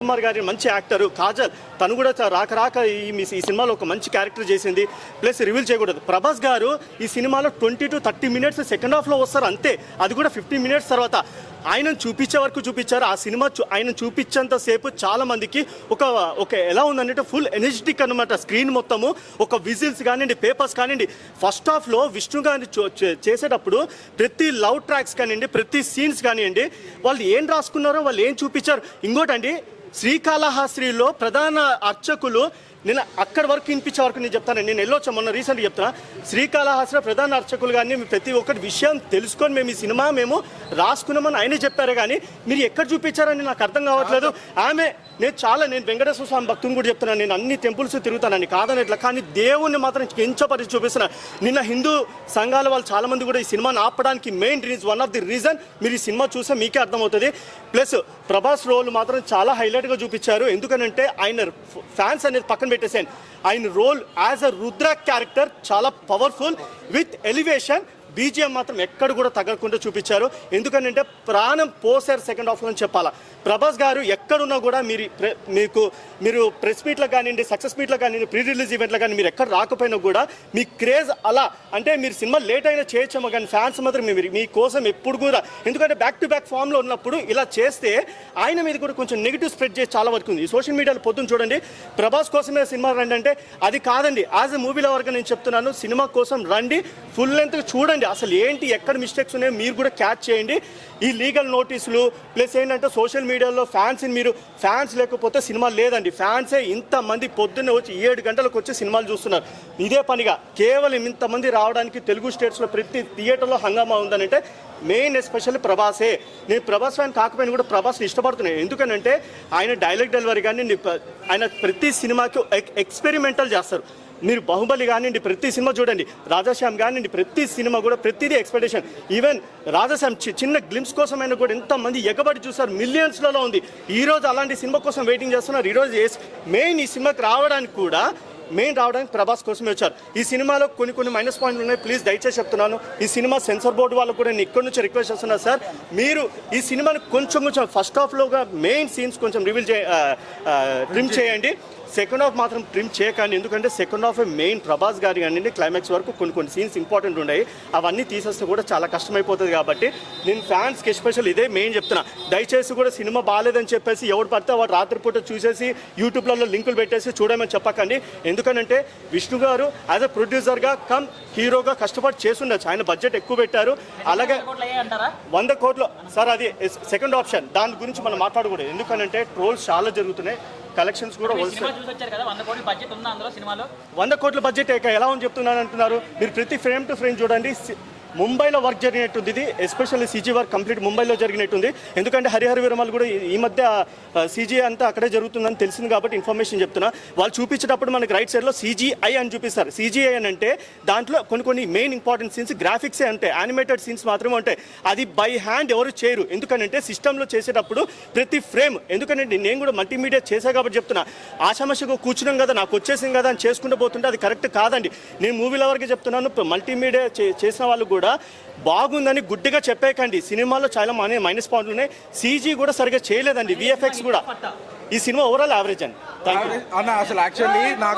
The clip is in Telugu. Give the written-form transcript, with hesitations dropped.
కుమార్ గారి మంచి యాక్టర్ కాజల్ తను కూడా రాక ఈ సినిమాలో ఒక మంచి క్యారెక్టర్ చేసింది. ప్లస్ రివీల్ చేయకూడదు, ప్రభాస్ గారు ఈ సినిమాలో 20 to 30 minutes సెకండ్ హాఫ్లో వస్తారు అంతే. అది కూడా 15 minutes తర్వాత ఆయనను చూపించే వరకు చూపించారు. ఆ సినిమా ఆయన చూపించేంత సేపు చాలా మందికి ఒక ఎలా ఉందంటే ఫుల్ ఎనర్జెటిక్ అనమాట. స్క్రీన్ మొత్తము ఒక విజిల్స్ కానివ్వండి, పేపర్స్ కానివ్వండి. ఫస్ట్ హాఫ్లో విష్ణు గారిని చేసేటప్పుడు ప్రతి లవ్ ట్రాక్స్ కానివ్వండి, ప్రతి సీన్స్ కానివ్వండి, వాళ్ళు ఏం రాసుకున్నారో, వాళ్ళు ఏం చూపించారు. ఇంకోటండి, శ్రీకాళహస్తిలో ప్రధాన అర్చకులు నేను అక్కడి వరకు వినిపించే వరకు నేను చెప్తాను. నేను వెళ్ళొచ్చా మొన్న రీసెంట్గా చెప్తున్నా, శ్రీకాళహస్తిలో ప్రధాన అర్చకులు కానీ ప్రతి ఒక్కటి విషయం తెలుసుకొని మేము ఈ సినిమా మేము రాసుకున్నామని ఆయనే చెప్పారు. కానీ మీరు ఎక్కడ చూపించారని నాకు అర్థం కావట్లేదు. నేను వెంకటేశ్వర స్వామి భక్తుని కూడా చెప్తున్నాను, నేను అన్ని టెంపుల్స్ తిరుగుతానని కాదనట్లా, కానీ దేవుణ్ణి మాత్రం ఎంచపరిచి చూపిస్తున్నాను. నిన్న హిందూ సంఘాల వాళ్ళు చాలామంది కూడా ఈ సినిమాని ఆపడానికి main one of the reason మీరు ఈ సినిమా చూస్తే మీకే అర్థమవుతుంది. ప్లస్ ప్రభాస్ రోల్ మాత్రం చాలా హైలైట్గా చూపించారు. ఎందుకనంటే ఆయన ఫ్యాన్స్ అనేది పక్కన పెట్టేసాను, ఆయన role as a Rudra character చాలా పవర్ఫుల్ విత్ ఎలివేషన్. బీజిఎం మాత్రం ఎక్కడ కూడా తగ్గకుండా చూపించారు. ఎందుకంటే ప్రాణం పోసారు సెకండ్ హాఫ్లో అని చెప్పాలా. ప్రభాస్ గారు ఎక్కడున్నా కూడా మీరు ప్రెస్ మీట్లో కానివ్వండి, సక్సెస్ మీట్లో కానివ్వండి, ప్రీ రిలీజ్ ఈవెంట్లో కానీ మీరు ఎక్కడ రాకపోయినా కూడా మీ క్రేజ్ అలా అంటే మీరు సినిమా లేట్ అయినా చేయొచ్చామో కానీ ఫ్యాన్స్ మాత్రం మీకోసం ఎప్పుడు కూడా, ఎందుకంటే బ్యాక్ టు బ్యాక్ ఫామ్లో ఉన్నప్పుడు ఇలా చేస్తే ఆయన మీద కూడా కొంచెం నెగిటివ్ స్ప్రెడ్ చేసి చాలా వరకు ఉంది. ఈ సోషల్ మీడియాలో పొద్దున్న చూడండి, ప్రభాస్ కోసమే సినిమా రండి అంటే అది కాదండి. యాజ్ ఎ మూవీ లవర్గా నేను చెప్తున్నాను, సినిమా కోసం రండి, ఫుల్ లెంత్ చూడండి, అసలు ఏంటి ఎక్కడ మిస్టేక్స్ ఉన్నాయో మీరు కూడా క్యాచ్ చేయండి. ఈ లీగల్ నోటీసులు ప్లస్ ఏంటంటే సోషల్ మీడియాలో ఫ్యాన్స్ లేకపోతే సినిమా లేదండి. ఫ్యాన్సే ఇంతమంది పొద్దున్నే వచ్చి 7 గంటలకు వచ్చి సినిమాలు చూస్తున్నారు. ఇదే పనిగా కేవలం ఇంతమంది రావడానికి తెలుగు స్టేట్స్లో ప్రతి థియేటర్లో హంగామా ఉందనంటే మెయిన్ ఎస్పెషల్లీ ప్రభాసే. నేను ప్రభాస్ ఫ్యాన్ కాకపోయినా కూడా ప్రభాస్ని ఇష్టపడుతున్నాను. ఎందుకనంటే ఆయన డైలాగ్ డెలివరీ కానీ ఆయన ప్రతి సినిమాకి ఎక్స్పెరిమెంటల్ చేస్తారు. మీరు బాహుబలి కానివ్వండి, ప్రతి సినిమా చూడండి, రాజాశ్యామ్ కానివ్వండి, ప్రతి సినిమా కూడా ప్రతిదీ ఎక్స్పెక్టేషన్. ఈవెన్ రాజాశ్యామ్ చిన్న గ్లిమ్స్ కోసమైనా కూడా ఎంతమంది ఎగబడి చూస్తారు, మిలియన్స్లలో ఉంది. ఈరోజు అలాంటి సినిమా కోసం వెయిటింగ్ చేస్తున్నారు. ఈరోజు మెయిన్ ఈ సినిమాకి రావడానికి ప్రభాస్ కోసమే వచ్చారు. ఈ సినిమాలో కొన్ని మైనస్ పాయింట్లు ఉన్నాయి. ప్లీజ్ దయచేసి చెప్తున్నాను, ఈ సినిమా సెన్సార్ బోర్డు వాళ్ళకు కూడా నేను ఇక్కడి నుంచి రిక్వెస్ట్ చేస్తున్నాను. సార్, మీరు ఈ సినిమాని కొంచెం ఫస్ట్ హాఫ్లోగా మెయిన్ సీన్స్ కొంచెం ట్రిమ్ చేయండి. సెకండ్ హాఫ్ మాత్రం ట్రిమ్ చేయకండి. ఎందుకంటే సెకండ్ హాఫ్ మెయిన్ ప్రభాస్ గారి కానీ క్లైమాక్స్ వరకు కొన్ని సీన్స్ ఇంపార్టెంట్ ఉన్నాయి. అవన్నీ తీసేస్తే కూడా చాలా కష్టమైపోతుంది. కాబట్టి నేను ఫ్యాన్స్కి ఎస్పెషల్ ఇదే మెయిన్ చెప్తున్నా, దయచేసి కూడా సినిమా బాగాలేదని చెప్పేసి ఎవడు పడితే వాడు రాత్రిపూట చూసేసి యూట్యూబ్లలో లింకులు పెట్టేసి చూడమని చెప్పకండి. ఎందుకంటే విష్ణు గారు యాజ్ అ ప్రొడ్యూసర్గా కమ్ హీరోగా కష్టపడి చేస్తుండొచ్చు. ఆయన బడ్జెట్ ఎక్కువ పెట్టారు. అలాగే 100 కోట్లు సార్, అది సెకండ్ ఆప్షన్. దాని గురించి మనం మాట్లాడకూడదు. ఎందుకంటే ట్రోల్స్ చాలా జరుగుతున్నాయి, కలెక్షన్స్ కూడా 100 కోట్ల బడ్జెట్ ఎలా అని చెప్తున్నాను అంటున్నారు. మీరు ప్రతి ఫ్రేమ్ టు ఫ్రేమ్ చూడండి. ముంబైలో వర్క్ జరిగినట్టుంది, ఇది ఎస్పెషల్లీ సీజీ వర్క్ కంప్లీట్ ముంబైలో జరిగినట్టుంది. ఎందుకంటే హరిహర వీరమల్ కూడా ఈ మధ్య సీజీ అంతా అక్కడే జరుగుతుందని తెలిసింది కాబట్టి ఇన్ఫర్మేషన్ చెప్తున్నా. వాళ్ళు చూపించేటప్పుడు మనకి రైట్ సైడ్లో CGI అని చూపిస్తారు. CGI అని అంటే దాంట్లో కొన్ని మెయిన్ ఇంపార్టెంట్ సీన్స్ గ్రాఫిక్సే ఉంటాయి, యానిమేటెడ్ సీన్స్ మాత్రమే ఉంటాయి. అది బై హ్యాండ్ ఎవరు చేయరు. ఎందుకంటే సిస్టంలో చేసేటప్పుడు ప్రతి ఫ్రేమ్, ఎందుకంటే నేను కూడా మల్టీమీడియా చేసా కాబట్టి చెప్తున్నా, ఆషామాషిగా కూర్చున్నాం కదా, నాకు వచ్చేసింది కదా అని చేసుకుంటూ పోతుంటే అది కరెక్ట్ కాదండి. నేను మూవీ లవర్గా చెప్తున్నాను, మల్టీమీడియా చేసిన వాళ్ళు కూడా బాగుందని గుడ్డిగా చెప్పేకండి. సినిమాలో చాలా మైనస్ పాయింట్లు ఉన్నాయి. CG కూడా సరిగ్గా చేయలేదండి, VFX కూడా. ఈ సినిమా ఓవరాల్ యావరేజ్ అండి. Thank you. అసలు యాక్చువల్లీ నాకు